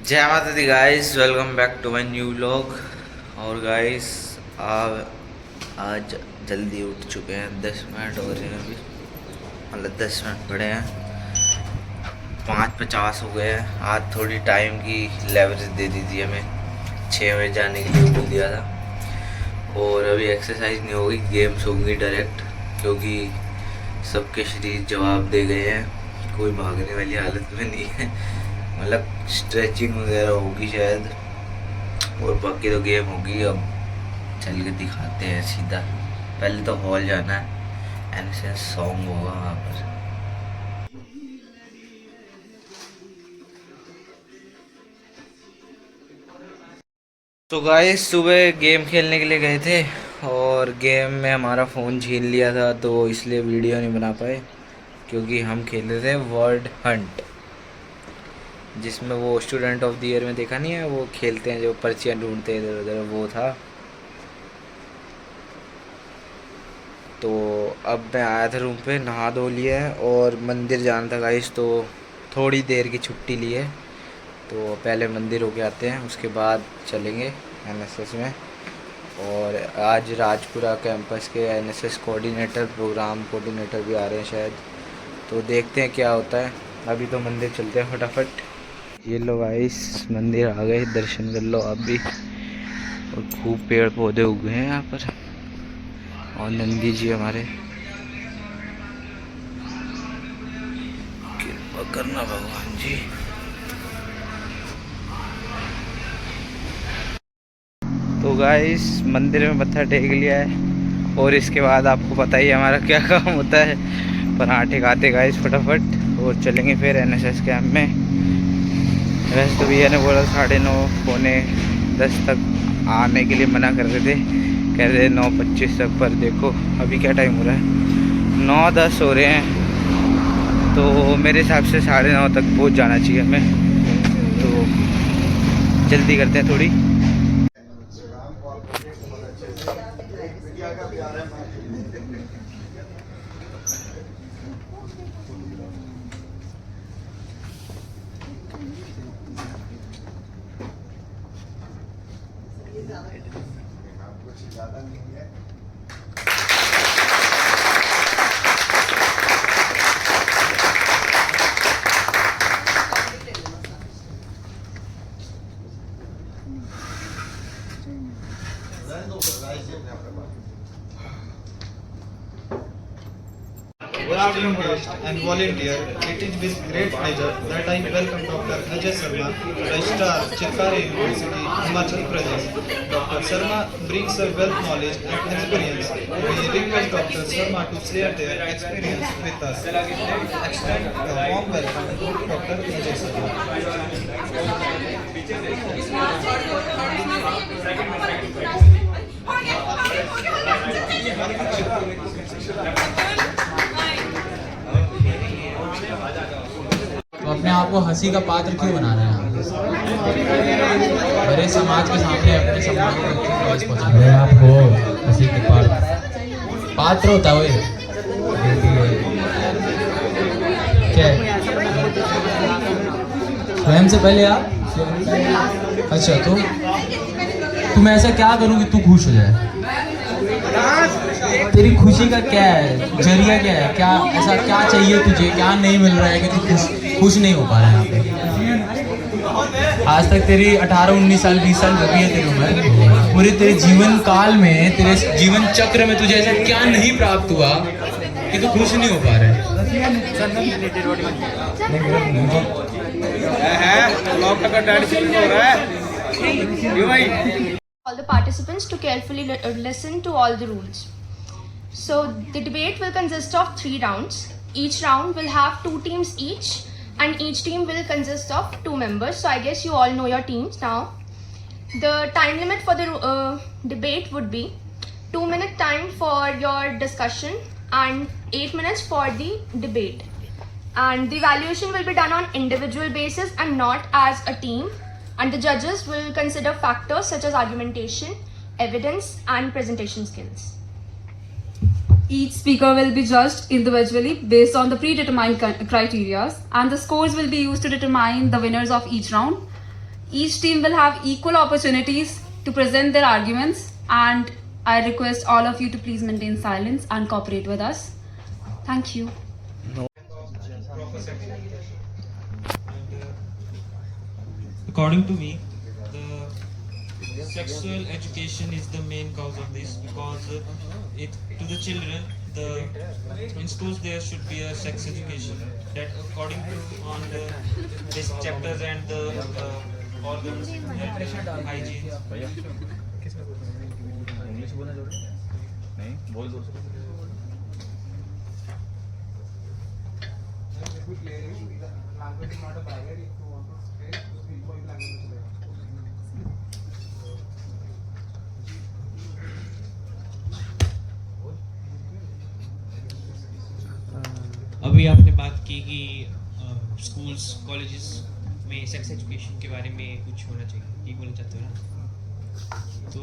जय माता दी guys, welcome back to my new vlog. और गाइस आज जल्दी उठ चुके हैं। 10 मिनट हो रहे हैं अभी, मतलब 10 मिनट पड़े हैं। 5:50 हो गए हैं। आज थोड़ी टाइम की लेवरेज दे दी थी हमें। 6 बजे जाने के लिए बोल दिया था। और अभी एक्सरसाइज नहीं होगी, गेम्स होंगी डायरेक्ट, क्योंकि सबके शरीर जवाब दे गए हैं। कोई भागने वाली हालत में नहीं है। मतलब स्ट्रेचिंग वगैरह होगी शायद, और बाकी तो गेम होगी। अब चल के दिखाते हैं सीधा। पहले तो हॉल जाना है, एनएसएस सॉन्ग होगा वहाँ पर। तो गाइस सुबह गेम खेलने के लिए गए थे, और गेम में हमारा फ़ोन छीन लिया था, तो इसलिए वीडियो नहीं बना पाए। क्योंकि हम खेल रहे थे वर्ड हंट, जिसमें वो स्टूडेंट ऑफ द ईयर में देखा नहीं है, वो खेलते हैं जो पर्चियाँ ढूंढते हैं इधर उधर, वो था। तो अब मैं आया था रूम पे, नहा धो लिया है और मंदिर जाना था गाइस, तो थोड़ी देर की छुट्टी ली है। तो पहले मंदिर होके आते हैं, उसके बाद चलेंगे एनएसएस में। और आज राजपुरा कैंपस के एनएसएस कोऑर्डिनेटर, प्रोग्राम कोऑर्डिनेटर भी आ रहे हैं शायद, तो देखते हैं क्या होता है। अभी तो मंदिर चलते हैं फटाफट। ये लो गाइस, मंदिर आ गए, दर्शन कर लो आप भी। और खूब पेड़ पौधे उगे हैं यहाँ पर, और नंदी जी हमारे, कृपा करना भगवान जी। तो गाइस मंदिर में मत्था टेक लिया है, और इसके बाद आपको पता ही है हमारा क्या काम होता है। पराठे खाते गाइस फटाफट, और चलेंगे फिर एनएसएस कैंप में। वैसे तो भैया ने बोला 9:30 पौने 10 तक आने के लिए मना कर रहे थे, कह रहे 9:25 तक, पर देखो अभी क्या टाइम हो रहा है, 9:10 हो रहे हैं। तो मेरे हिसाब से 9:30 तक पहुंच जाना चाहिए हमें। तो जल्दी करते हैं थोड़ी। Good afternoon, guests and volunteer. It is with great pleasure that I welcome Dr. Ajay Sharma, Registrar, Chirkari University, Himachal Pradesh. Dr. Sharma brings a wealth knowledge and experience. We request Dr. Sharma to share their experience with us. Extend a warm welcome to Dr. Ajay Sharma. तो अपने आप को हंसी का पात्र क्यों बना रहे हैं आप? बड़े समाज के सामने अपने सम्मान को क्यों ठेस पहुंचा रहे हैं? आपको हंसी के पात्र होता है वो क्या है? स्वयं से पहले आप? अच्छा, तो मैं ऐसा क्या करूं कि तू खुश हो जाए? तेरी खुशी का क्या है, जरिया क्या है? क्या ऐसा क्या चाहिए तुझे, क्या नहीं मिल रहा है कि तू खुश नहीं हो पा रहा है यहाँ पे? आज तक तेरी 18-19 साल 20 साल हो गई है तेरी उम्र, पूरे तेरे जीवन काल में, तेरे जीवन चक्र में तुझे ऐसा क्या नहीं प्राप्त हुआ कि तू खुश नहीं हो पा रहा है? All the participants to carefully listen to all the rules. So the debate will consist of 3 rounds. Each round will have 2 teams each, and each team will consist of 2 members. So I guess you all know your teams now. The time limit for the debate would be 2-minute time for your discussion and 8 minutes for the debate. And the evaluation will be done on individual basis and not as a team. And the judges will consider factors such as argumentation, evidence, and presentation skills. Each speaker will be judged individually based on the predetermined criteria, and the scores will be used to determine the winners of each round. Each team will have equal opportunities to present their arguments, and I request all of you to please maintain silence and cooperate with us. Thank you. According to me, the sexual education is the main cause of this, because it to the children, in schools there should be a sex education that according to on these chapters and the organs and hygiene. अभी आपने बात की कि schools colleges में sex education के बारे में कुछ होना चाहिए, ये बोलना चाहते हो ना? तो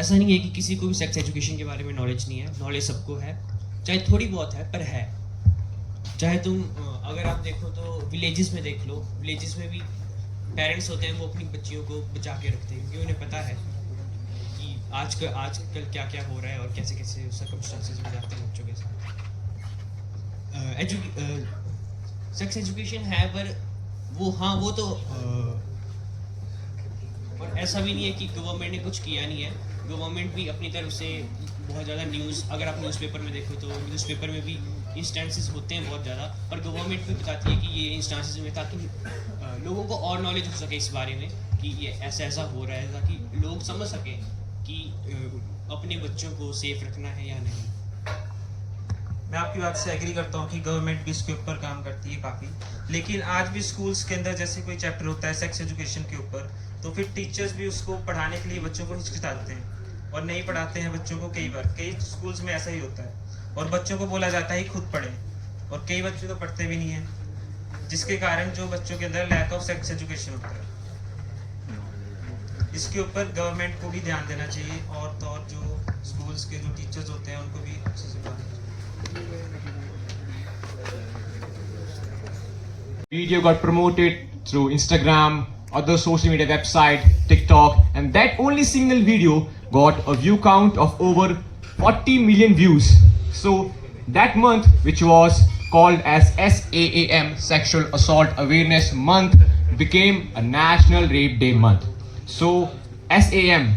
ऐसा नहीं है कि किसी को भी सेक्स एजुकेशन के बारे में नॉलेज नहीं है, नॉलेज सबको है, चाहे थोड़ी बहुत है पर है। चाहे तुम अगर आप देखो तो विलेजेस में देख लो, विलेजेस में भी पेरेंट्स होते हैं वो अपनी बच्चियों को बचा के रखते हैं, क्योंकि उन्हें पता है कि आजकल क्या क्या हो रहा है और कैसे कैसे सर्कमस्टांसेस में जाते हैं बच्चों के साथ। सेक्स एजुकेशन है पर वो तो और ऐसा भी नहीं है कि गवर्नमेंट ने कुछ किया नहीं है। गवर्नमेंट भी अपनी तरफ से बहुत ज़्यादा अगर आप न्यूज़पेपर में देखो तो न्यूज़पेपर में भी इंस्टेंसेस होते हैं बहुत ज़्यादा, और गवर्नमेंट भी बताती है कि ये इंस्टेंसेस में, ताकि लोगों को और नॉलेज हो सके इस बारे में कि ये ऐसा हो रहा है, ताकि लोग समझ सकें कि अपने बच्चों को सेफ रखना है या नहीं। मैं आपकी बात से एग्री करता हूँ कि गवर्नमेंट भी इसके ऊपर काम करती है काफ़ी, लेकिन आज भी स्कूल्स के अंदर जैसे कोई चैप्टर होता है सेक्स एजुकेशन के ऊपर, तो फिर टीचर्स भी उसको पढ़ाने के लिए बच्चों को हिचकिचाते हैं और नहीं पढ़ाते हैं बच्चों को। कई स्कूल्स में ऐसा ही होता है और बच्चों को बोला जाता है खुद पढ़ें, और कई बच्चे तो पढ़ते भी नहीं हैं, जिसके कारण जो बच्चों के अंदर लैक ऑफ सेक्स एजुकेशन होता है। इसके ऊपर गवर्नमेंट को भी ध्यान देना चाहिए, और तो और जो स्कूल्स के जो टीचर्स होते हैं उनको भी अच्छे से पढ़ाना चाहिए। Video got promoted through Instagram, other social media website, TikTok, and that only single video got a view count of over 40 million views. So that month, which was called as SAAM, Sexual Assault Awareness Month, became a National Rape Day Month. So SAM,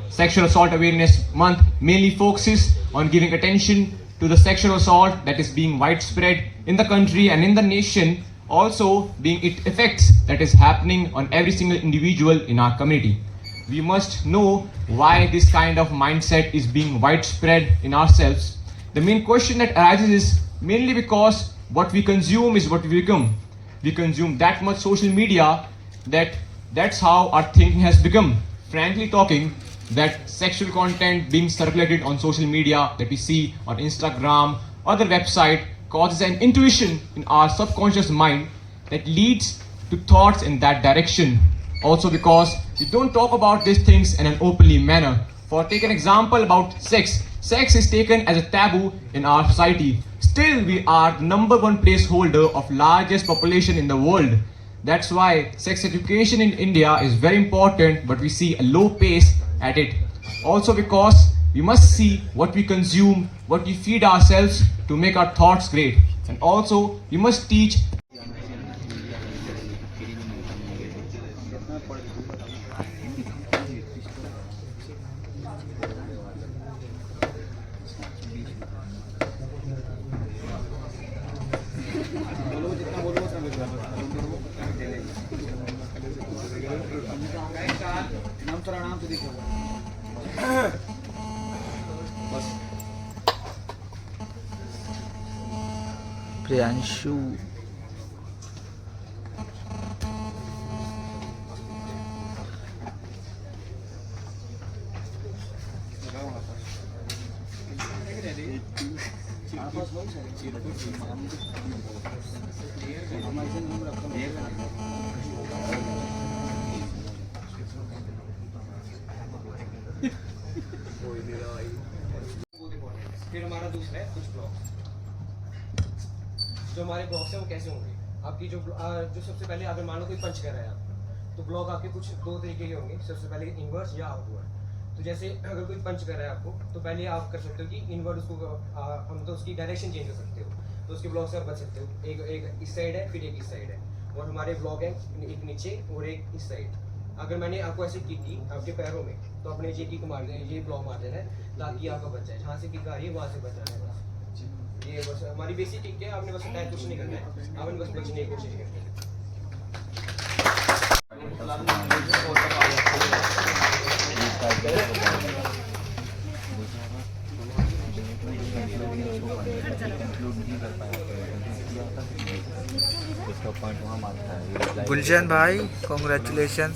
Sexual Assault Awareness Month, mainly focuses on giving attention to the sexual assault that is being widespread in the country and in the nation, also being its effects that is happening on every single individual in our community. We must know why this kind of mindset is being widespread in ourselves. The main question that arises is mainly because what we consume is what we become. We consume that much social media that's how our thinking has become. Frankly talking, that sexual content being circulated on social media that we see on Instagram, other website, causes an intuition in our subconscious mind that leads to thoughts in that direction. Also because we don't talk about these things in an openly manner. For take an example about sex. Sex is taken as a taboo in our society. Still, we are the #1 placeholder of largest population in the world. That's why sex education in India is very important, but we see a low pace at it. Also because we must see what we consume, what we feed ourselves to make our thoughts great. And also we must teach Priyanshu फिर हमारा दूसरा है कुछ blogs. जो हमारे blogs हैं वो कैसे होंगे, आपकी जो सबसे पहले अगर मान लो कोई पंच कर रहा है आपका, तो ब्लॉक आपके कुछ दो तरीके के होंगे, सबसे पहले इनवर्स या आउटवर्ड। तो जैसे अगर कोई पंच कर रहा है आपको, तो पहले आप कर सकते हो कि इनवर्ड उसको मतलब उसकी डायरेक्शन चेंज कर सकते हो, तो उसके ब्लॉक से आप बच सकते हो। एक इस साइड है, फिर एक इस साइड है, और हमारे ब्लॉक है एक नीचे और एक इस साइड। अगर मैंने आपको ऐसे किक की आपके पैरों में, तो अपने ये किक मार देना, ये ब्लॉक मार देना है ताकि आपका बच जाए। जहाँ से किक आ रही है वहाँ से बच जाना है बस। ये बस हमारी बेसिक किक है, आपने बस अटैक कुछ नहीं करना है, आपने बस बचने की कोशिश करनी है। गुलशन भाई कॉन्ग्रेचुलेशन।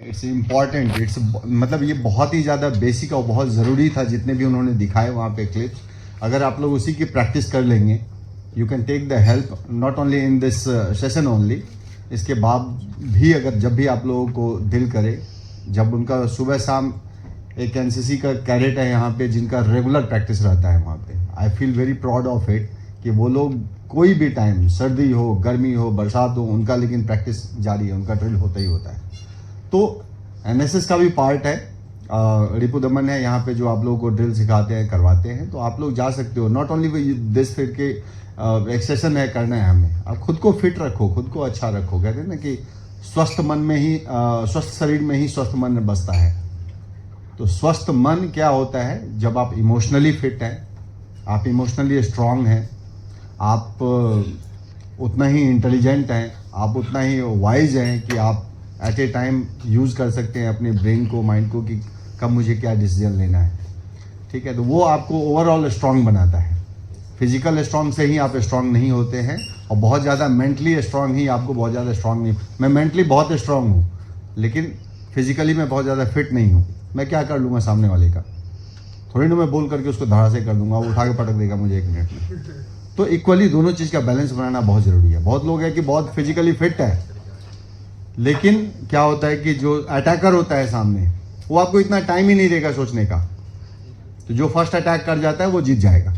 इट्स इम्पॉर्टेंट, इट्स मतलब ये बहुत ही ज़्यादा बेसिक और बहुत ज़रूरी था जितने भी उन्होंने दिखाए वहाँ पे क्लिप्स। अगर आप लोग उसी की प्रैक्टिस कर लेंगे, you can take the help not only in this session only. इसके बाद भी अगर जब भी आप लोगों को दिल करे, जब उनका सुबह शाम एक एनसीसी का कैडेट है यहाँ पे जिनका रेगुलर प्रैक्टिस रहता है वहाँ पे, I feel very proud of it कि वो लोग कोई भी टाइम, सर्दी हो, गर्मी हो, बरसात हो, उनका लेकिन प्रैक्टिस जारी है, उनका ड्रिल होता ही होता है। तो एनएसएस का भी पार्ट है, रिपु दमन है यहाँ पे जो आप लोगों को ड्रिल सिखाते हैं, करवाते हैं, तो आप लोग जा सकते हो। नॉट ओनली दिस फिट के एक सेशन है, करना है हमें। आप खुद को फिट रखो, खुद को अच्छा रखो। कहते हैं ना कि स्वस्थ मन में ही स्वस्थ शरीर में ही स्वस्थ मन बसता है। तो स्वस्थ मन क्या होता है? जब आप इमोशनली फिट हैं, आप इमोशनली स्ट्रांग हैं, आप उतना ही इंटेलिजेंट हैं, आप उतना ही वाइज हैं कि आप एट ए टाइम यूज़ कर सकते हैं अपने ब्रेन को, माइंड को, कि कब मुझे क्या डिसीजन लेना है। ठीक है, तो वो आपको ओवरऑल स्ट्रांग बनाता है। फिजिकल स्ट्रांग से ही आप स्ट्रांग नहीं होते हैं, और बहुत ज़्यादा मेंटली स्ट्रांग ही आपको बहुत ज़्यादा स्ट्रांग नहीं। मैं मेंटली बहुत स्ट्रांग हूँ, लेकिन फिजिकली मैं बहुत ज़्यादा फिट नहीं हूँ। मैं क्या कर लूँगा सामने वाले का? थोड़ी ना मैं बोल करके उसको धड़ा से कर दूंगा, वो उठा के पटक देगा मुझे 1 मिनट में। तो इक्वली दोनों चीज़ का बैलेंस बनाना बहुत ज़रूरी है। बहुत लोग हैं कि बहुत फिजिकली फिट है, लेकिन क्या होता है कि जो अटैकर होता है सामने, वो आपको इतना टाइम ही नहीं देगा सोचने का। तो जो फर्स्ट अटैक कर जाता है वो जीत जाएगा।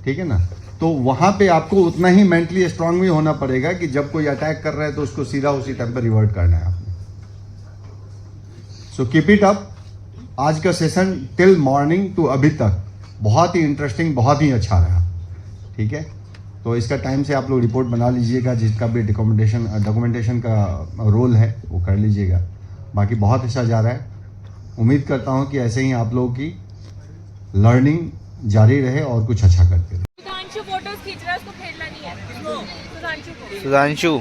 ठीक है ना? तो वहाँ पे आपको उतना ही मेंटली स्ट्रांग भी होना पड़ेगा कि जब कोई अटैक कर रहा है तो उसको सीधा उसी टाइम पर रिवर्ट करना है आपने। So keep it up. आज का सेशन टिल मॉर्निंग टू अभी तक बहुत ही इंटरेस्टिंग, बहुत ही अच्छा रहा। ठीक है, तो इसका टाइम से आप लोग रिपोर्ट बना लीजिएगा, जिसका भी डॉक्यूमेंटेशन का रोल है वो कर लीजिएगा। बाकी बहुत अच्छा जा रहा है। उम्मीद करता हूँ कि ऐसे ही आप लोगों की लर्निंग जारी रहे और कुछ अच्छा करते रहे। सुधांशु फोटोज खींच रहा है, उसको खेलना नहीं है। सुधांशु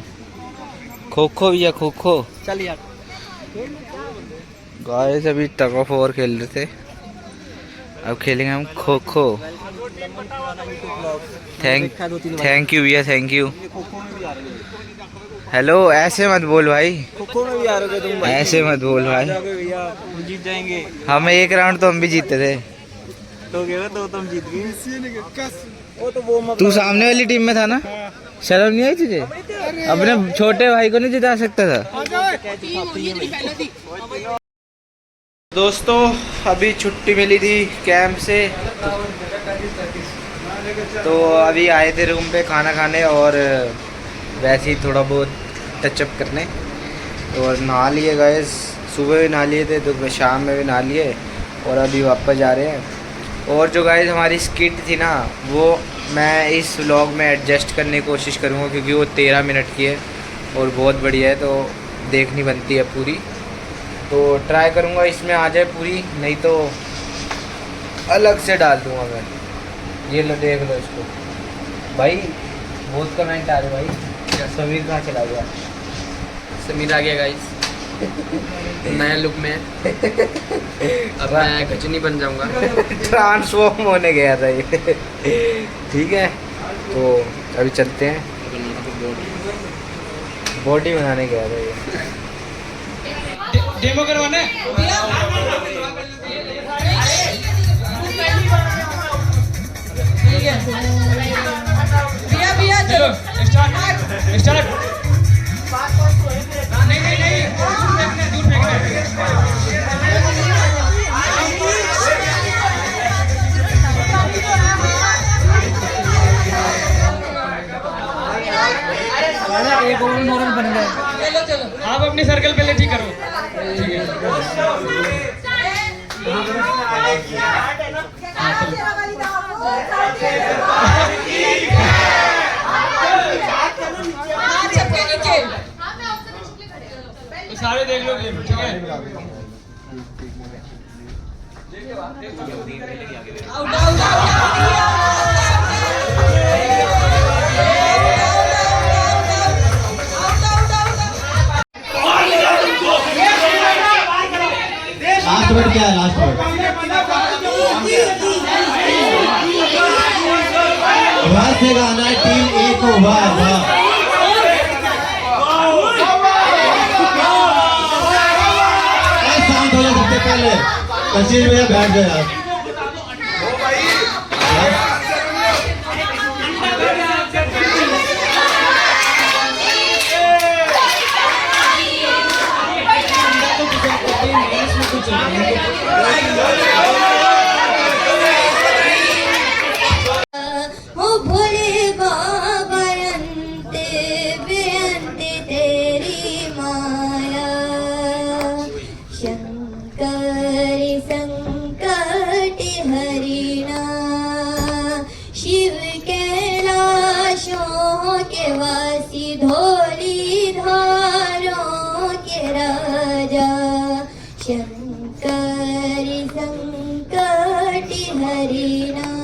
खो खो या खो खो चल यार। गाइस अभी टग ऑफ वॉर खेल रहे थे, अब खेलेंगे हम खो खो। थैंक यू भैया, थैंक यू। हेलो, ऐसे मत बोल भाई, खो में भी आ रहे थे तुम भाई। ऐसे मत बोल भाई, भैया हम जीत जाएंगे। हम एक राउंड तो हम भी जीते थे। तो क्या तो तुम जीत गए। वो तो वो तू सामने वाली टीम में था ना, शर्म नहीं आई तुझे? अपने छोटे भाई को नहीं जिता सकता था? दोस्तों अभी छुट्टी मिली थी कैंप से, तो अभी आए थे रूम पे खाना खाने और वैसे ही थोड़ा बहुत टचअप करने। और नहा लिए गाइस, सुबह भी नहा लिए थे, तो शाम में भी नहा लिए और अभी वापस जा रहे हैं। और जो गाइस हमारी स्किट थी ना, वो मैं इस व्लॉग में एडजस्ट करने की कोशिश करूँगा, क्योंकि वो 13 मिनट की है और बहुत बढ़िया है, तो देखनी बनती है पूरी। तो ट्राई करूँगा इसमें आ जाए पूरी, नहीं तो अलग से डाल दूँगा मैं। ये लो, देख लो इसको भाई। बहुत कमेंट आ रहे भाई, समीर कहाँ चला गया? समीर आ गया गाइस, नया लुक में। अब मैं गजनी बन जाऊंगा। ट्रांसफॉर्म होने गया था ये। ठीक है, तो अभी चलते हैं। बॉडी बनाने गया था ये। डेमो करवाना है? भैया चलो स्टार्ट। नहीं नहीं नहीं एक ओवर में 9 रन बन गए। आप अपनी सर्कल पहले ठीक करो। ठीक है। तो सारे देख लो गेम, ठीक है। लास्ट वर्ड क्या है? लास्ट वर्ड वाह से गाना टीम ए को। वाह वाह शांत हो जाए सबसे पहले। कशीर भैया बैठ गए आप। हो भोले बाबा अंते बेअंते तेरी माया। शंकरी संकट हरिणा शिव कैलाशों के वासी धोली धारों के राजा। शंकरी संकट हरिणा।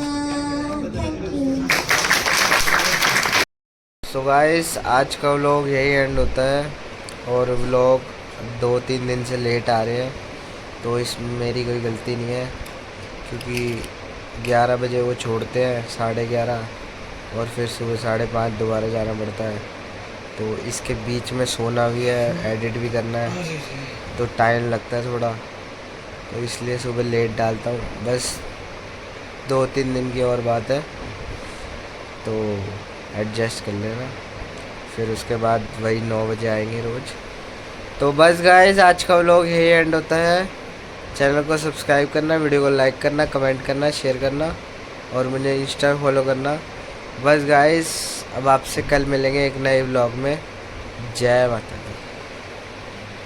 सो गाइस आज का व्लॉग यही एंड होता है और व्लॉग 2-3 दिन से लेट आ रहे हैं, तो इसमें मेरी कोई गलती नहीं है क्योंकि 11 बजे वो छोड़ते हैं 11:30 और फिर सुबह 5:30 दोबारा जाना पड़ता है। तो इसके बीच में सोना भी है, एडिट भी करना है, तो टाइम लगता है थोड़ा, तो इसलिए सुबह लेट डालता हूँ। बस 2-3 दिन की और बात है, तो एडजस्ट कर लेना। फिर उसके बाद वही 9 बजे आएंगे रोज़। तो बस गाइस आज का व्लॉग यही एंड होता है। चैनल को सब्सक्राइब करना, वीडियो को लाइक करना, कमेंट करना, शेयर करना और मुझे इंस्टा फॉलो करना। बस गाइस अब आपसे कल मिलेंगे एक नए व्लॉग में। जय माता।